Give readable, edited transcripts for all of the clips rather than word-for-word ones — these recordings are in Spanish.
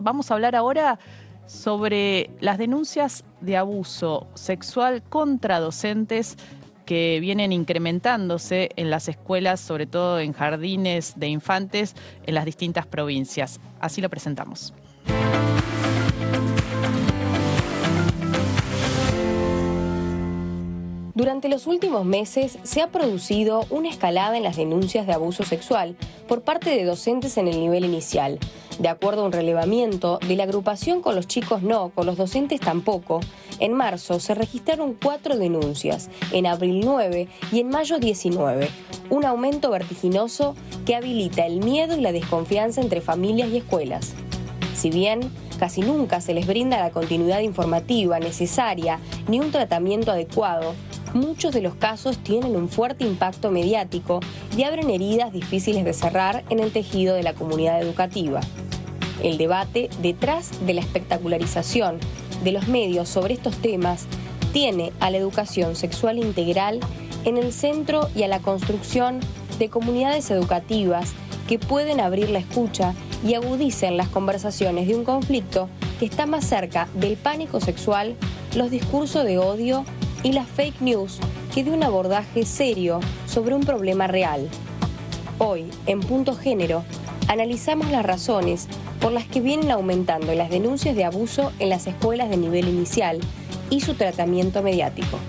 Vamos a hablar ahora sobre las denuncias de abuso sexual contra docentes que vienen incrementándose en las escuelas, sobre todo en jardines de infantes en las distintas provincias. Así lo presentamos. Durante los últimos meses se ha producido una escalada en las denuncias de abuso sexual por parte de docentes en el nivel inicial. De acuerdo a un relevamiento de la agrupación Con los chicos no, con los docentes tampoco, en marzo se registraron 4 denuncias, en abril 9 y en mayo 19. Un aumento vertiginoso que habilita el miedo y la desconfianza entre familias y escuelas. Si bien casi nunca se les brinda la continuidad informativa necesaria ni un tratamiento adecuado, muchos de los casos tienen un fuerte impacto mediático y abren heridas difíciles de cerrar en el tejido de la comunidad educativa. El debate detrás de la espectacularización de los medios sobre estos temas tiene a la educación sexual integral en el centro y a la construcción de comunidades educativas que pueden abrir la escucha y agudicen las conversaciones de un conflicto que está más cerca del pánico sexual, los discursos de odio y las fake news que de un abordaje serio sobre un problema real. Hoy, en Punto Género, analizamos las razones por las que vienen aumentando las denuncias de abuso en las escuelas de nivel inicial y su tratamiento mediático.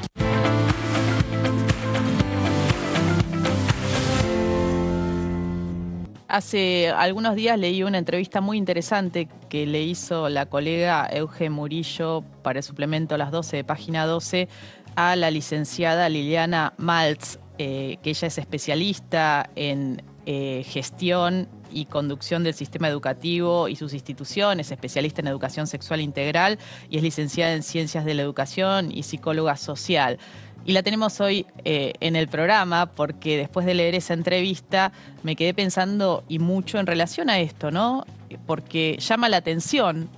Hace algunos días leí una entrevista muy interesante que le hizo la colega Euge Murillo para el suplemento Las 12 de Página 12 a la licenciada Liliana Maltz, que ella es especialista en gestión y conducción del sistema educativo y sus instituciones, especialista en educación sexual integral y es licenciada en Ciencias de la Educación y psicóloga social. Y la tenemos hoy en el programa porque después de leer esa entrevista me quedé pensando y mucho en relación a esto, ¿no? Porque llama la atención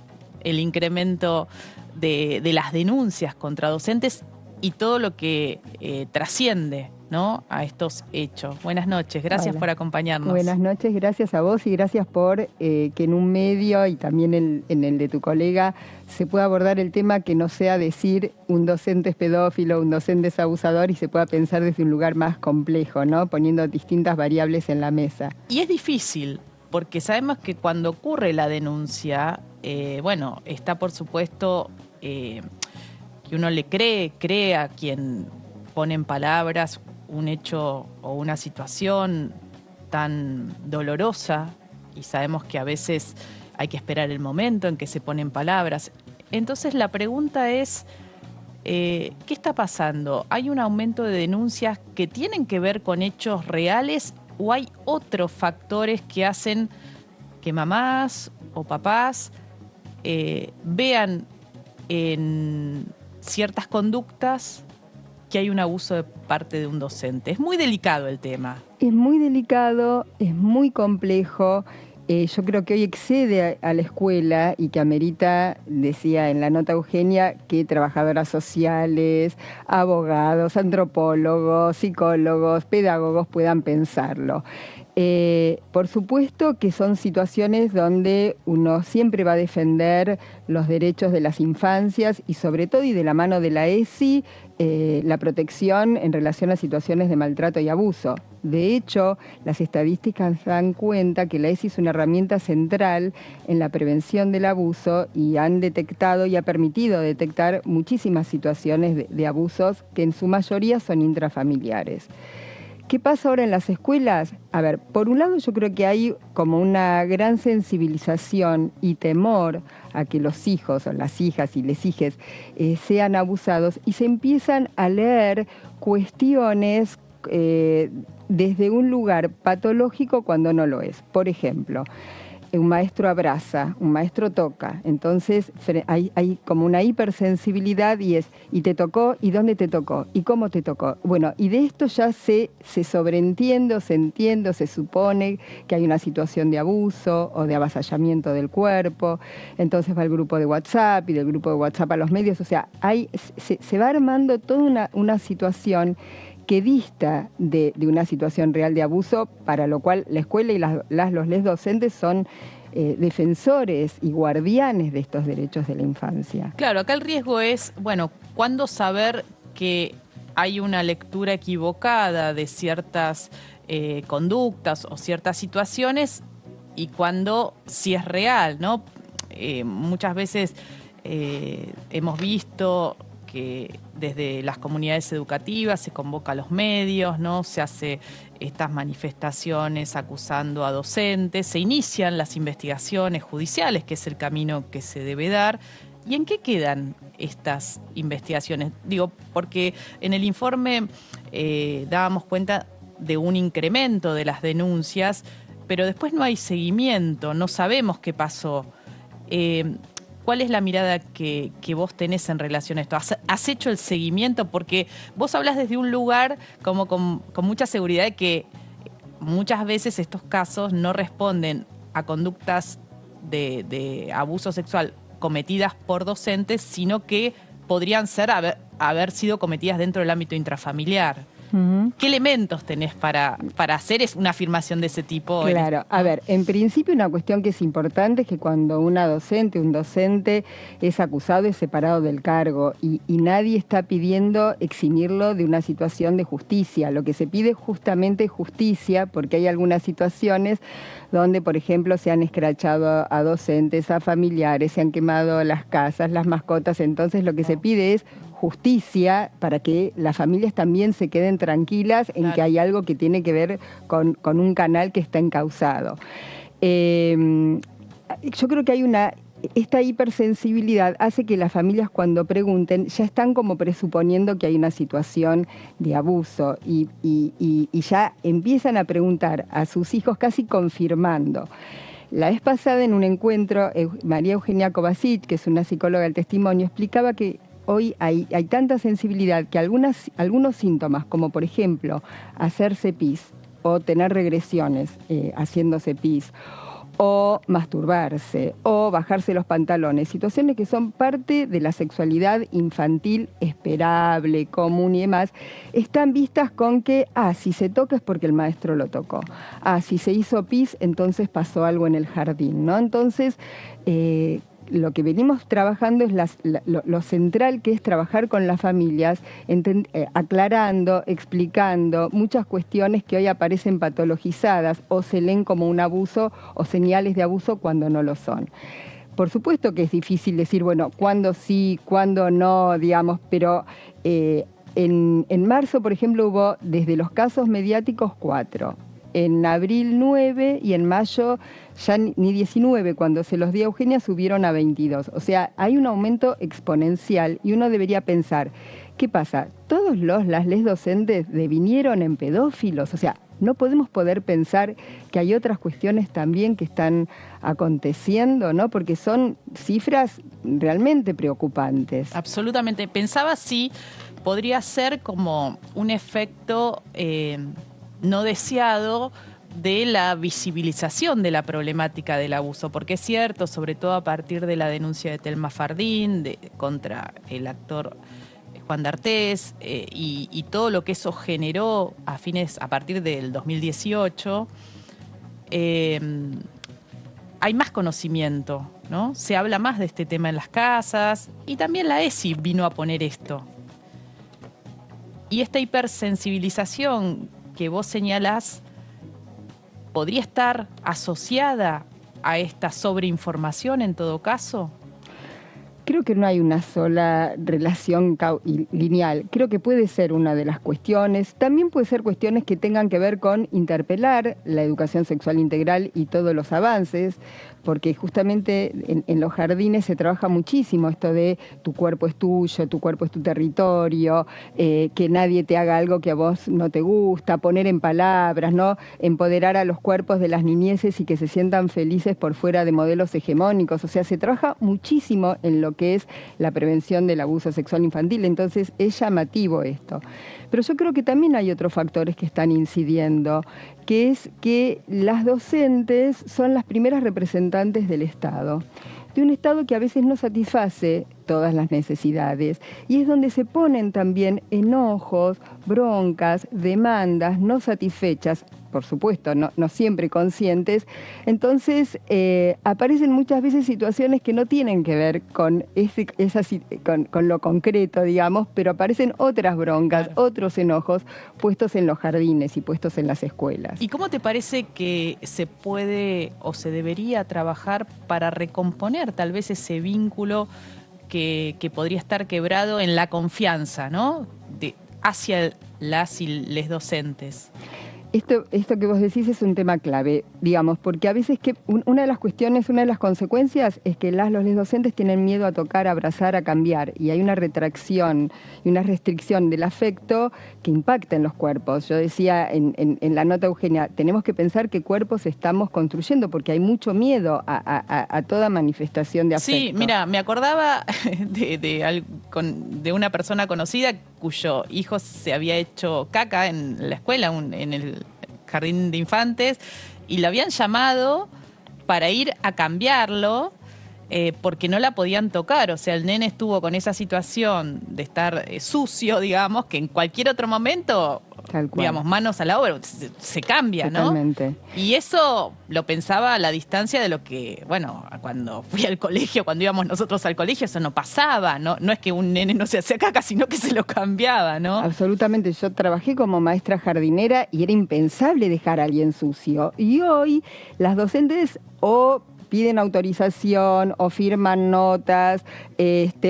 el incremento de las denuncias contra docentes y todo lo que trasciende, ¿no?, a estos hechos. Buenas noches, gracias por acompañarnos. Buenas noches, gracias a vos y gracias por que en un medio y también en el de tu colega se pueda abordar el tema que no sea decir un docente es pedófilo, un docente es abusador y se pueda pensar desde un lugar más complejo, ¿no?, poniendo distintas variables en la mesa. Y es difícil, porque sabemos que cuando ocurre la denuncia, bueno, está por supuesto que uno le cree a quien pone en palabras un hecho o una situación tan dolorosa y sabemos que a veces hay que esperar el momento en que se ponen palabras. Entonces la pregunta es, ¿qué está pasando? ¿Hay un aumento de denuncias que tienen que ver con hechos reales o hay otros factores que hacen que mamás o papás vean en ciertas conductas que hay un abuso de parte de un docente? Es muy delicado el tema. Es muy delicado, es muy complejo. Yo creo que hoy excede a la escuela y que amerita, decía en la nota Eugenia, que trabajadoras sociales, abogados, antropólogos, psicólogos, pedagogos puedan pensarlo. Por supuesto que son situaciones donde uno siempre va a defender los derechos de las infancias y sobre todo y de la mano de la ESI, la protección en relación a situaciones de maltrato y abuso. De hecho, las estadísticas dan cuenta que la ESI es una herramienta central en la prevención del abuso y han detectado y ha permitido detectar muchísimas situaciones de abusos que en su mayoría son intrafamiliares. ¿Qué pasa ahora en las escuelas? A ver, por un lado yo creo que hay como una gran sensibilización y temor a que los hijos o las hijas y les hijes sean abusados y se empiezan a leer cuestiones desde un lugar patológico cuando no lo es. Por ejemplo, un maestro abraza, un maestro toca, entonces hay como una hipersensibilidad y te tocó, ¿y dónde te tocó? ¿Y cómo te tocó? Bueno, y de esto ya se sobreentiende, se supone que hay una situación de abuso o de avasallamiento del cuerpo, entonces va al grupo de WhatsApp y del grupo de WhatsApp a los medios, o sea, se va armando toda una situación que dista de una situación real de abuso, para lo cual la escuela y los les docentes son defensores y guardianes de estos derechos de la infancia. Claro, acá el riesgo es, bueno, ¿cuándo saber que hay una lectura equivocada de ciertas conductas o ciertas situaciones y cuándo sí es real, ¿no? Muchas veces hemos visto que desde las comunidades educativas se convoca a los medios, ¿no? Se hace estas manifestaciones acusando a docentes, se inician las investigaciones judiciales, que es el camino que se debe dar. ¿Y en qué quedan estas investigaciones? Digo, porque en el informe dábamos cuenta de un incremento de las denuncias, pero después no hay seguimiento, no sabemos qué pasó. ¿Cuál es la mirada que vos tenés en relación a esto? ¿Has hecho el seguimiento? Porque vos hablas desde un lugar como con mucha seguridad de que muchas veces estos casos no responden a conductas de abuso sexual cometidas por docentes, sino que podrían ser haber sido cometidas dentro del ámbito intrafamiliar. Uh-huh. ¿Qué elementos tenés para hacer una afirmación de ese tipo? Claro, a ver, en principio una cuestión que es importante es que cuando un docente es acusado es separado del cargo y nadie está pidiendo eximirlo de una situación de justicia. Lo que se pide es justamente justicia, porque hay algunas situaciones donde, por ejemplo, se han escrachado a docentes, a familiares, se han quemado las casas, las mascotas. Entonces lo que se pide es justicia para que las familias también se queden tranquilas en que hay algo que tiene que ver con un canal que está encausado. Yo creo que esta hipersensibilidad hace que las familias, cuando pregunten, ya están como presuponiendo que hay una situación de abuso y ya empiezan a preguntar a sus hijos casi confirmando. La vez pasada en un encuentro, María Eugenia Kovacic, que es una psicóloga del testimonio, explicaba que hoy hay tanta sensibilidad que algunos síntomas, como por ejemplo hacerse pis o tener regresiones haciéndose pis, o masturbarse, o bajarse los pantalones, situaciones que son parte de la sexualidad infantil esperable, común y demás, están vistas con que, si se toca es porque el maestro lo tocó, si se hizo pis, entonces pasó algo en el jardín, ¿no? Entonces, lo que venimos trabajando es lo central, que es trabajar con las familias, aclarando, explicando muchas cuestiones que hoy aparecen patologizadas o se leen como un abuso o señales de abuso cuando no lo son. Por supuesto que es difícil decir, bueno, cuándo sí, cuándo no, digamos, pero en marzo, por ejemplo, hubo desde los casos mediáticos 4. En abril 9 y en mayo ya ni 19, cuando se los di a Eugenia, subieron a 22. O sea, hay un aumento exponencial y uno debería pensar, ¿qué pasa? ¿Todos las docentes devinieron en pedófilos? O sea, no podemos pensar que hay otras cuestiones también que están aconteciendo, ¿no? Porque son cifras realmente preocupantes. Absolutamente. Pensaba si podría ser como un efecto no deseado de la visibilización de la problemática del abuso, porque es cierto, sobre todo a partir de la denuncia de Telma Fardín contra el actor Juan D'Artés y todo lo que eso generó a partir del 2018, hay más conocimiento, ¿no? Se habla más de este tema en las casas y también la ESI vino a poner esto. Y esta hipersensibilización que vos señalás podría estar asociada a esta sobreinformación en todo caso. Creo que no hay una sola relación lineal. Creo que puede ser una de las cuestiones. También puede ser cuestiones que tengan que ver con interpelar la educación sexual integral y todos los avances, porque justamente en los jardines se trabaja muchísimo esto de tu cuerpo es tuyo, tu cuerpo es tu territorio, que nadie te haga algo que a vos no te gusta, poner en palabras, ¿no? Empoderar a los cuerpos de las niñeces y que se sientan felices por fuera de modelos hegemónicos. O sea, se trabaja muchísimo en lo que es la prevención del abuso sexual infantil. Entonces es llamativo esto. Pero yo creo que también hay otros factores que están incidiendo, que es que las docentes son las primeras representantes del Estado, de un Estado que a veces no satisface todas las necesidades. Y es donde se ponen también enojos, broncas, demandas no satisfechas, por supuesto, no siempre conscientes. Entonces, aparecen muchas veces situaciones que no tienen que ver con, con lo concreto, digamos, pero aparecen otras broncas, claro, otros enojos puestos en los jardines y puestos en las escuelas. ¿Y cómo te parece que se puede o se debería trabajar para recomponer tal vez ese vínculo que podría estar quebrado en la confianza, ¿no?, hacia las y les docentes? Esto que vos decís es un tema clave, digamos, porque a veces una de las cuestiones, una de las consecuencias es que los docentes tienen miedo a tocar, a abrazar, a cambiar, y hay una retracción y una restricción del afecto que impacta en los cuerpos. Yo decía en la nota, Eugenia, tenemos que pensar qué cuerpos estamos construyendo, porque hay mucho miedo a toda manifestación de afecto. Sí, mira, me acordaba de una persona conocida cuyo hijo se había hecho caca en la escuela, en el jardín de infantes, y lo habían llamado para ir a cambiarlo porque no la podían tocar. O sea, el nene estuvo con esa situación de estar sucio, digamos, que en cualquier otro momento, digamos, manos a la obra, se cambia, totalmente, ¿no? Y eso lo pensaba a la distancia de lo que, bueno, cuando fui al colegio, cuando íbamos nosotros al colegio, eso no pasaba, ¿no? No es que un nene no se hacía caca, sino que se lo cambiaba, ¿no? Absolutamente. Yo trabajé como maestra jardinera y era impensable dejar a alguien sucio. Y hoy las docentes piden autorización o firman notas,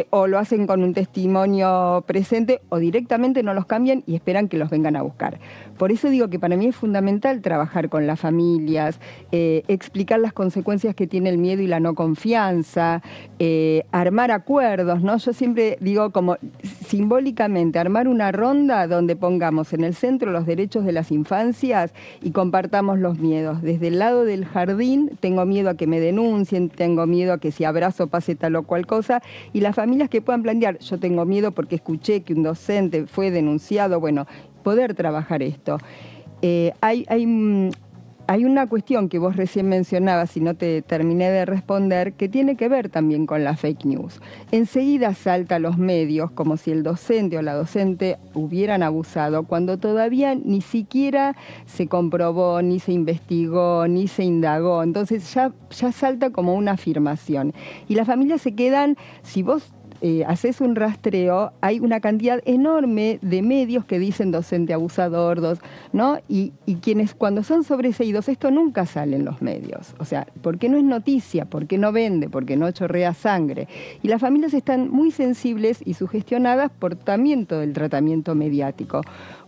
o lo hacen con un testimonio presente, o directamente no los cambian y esperan que los vengan a buscar. Por eso digo que para mí es fundamental trabajar con las familias, explicar las consecuencias que tiene el miedo y la no confianza, armar acuerdos, ¿no? Yo siempre digo como simbólicamente armar una ronda donde pongamos en el centro los derechos de las infancias y compartamos los miedos. Desde el lado del jardín, tengo miedo a que me denuncien, tengo miedo a que si abrazo pase tal o cual cosa, y las familias que puedan plantear, yo tengo miedo porque escuché que un docente fue denunciado, bueno, poder trabajar esto. Hay una cuestión que vos recién mencionabas y no te terminé de responder, que tiene que ver también con la fake news. Enseguida salta a los medios como si el docente o la docente hubieran abusado, cuando todavía ni siquiera se comprobó, ni se investigó, ni se indagó. Entonces ya salta como una afirmación. Y las familias se quedan, si vos haces un rastreo, hay una cantidad enorme de medios que dicen docente abusador, ¿no? Y quienes cuando son sobreseídos, esto nunca sale en los medios. O sea, porque no es noticia, porque no vende, porque no chorrea sangre. Y las familias están muy sensibles y sugestionadas por también todo el tratamiento mediático.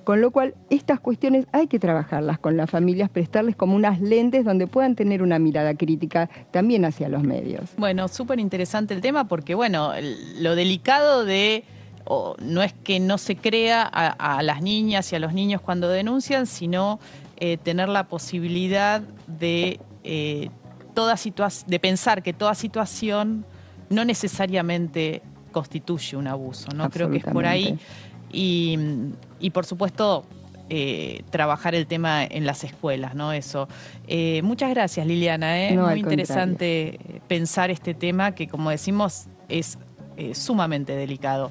Con lo cual, estas cuestiones hay que trabajarlas con las familias, prestarles como unas lentes donde puedan tener una mirada crítica también hacia los medios. Bueno, súper interesante el tema porque, bueno, lo delicado no es que no se crea a las niñas y a los niños cuando denuncian, sino tener la posibilidad de pensar que toda situación no necesariamente constituye un abuso, ¿no? Creo que es por ahí. Y por supuesto, trabajar el tema en las escuelas, ¿no? Eso. Muchas gracias, Liliana. No, muy interesante pensar este tema que, como decimos, es sumamente delicado.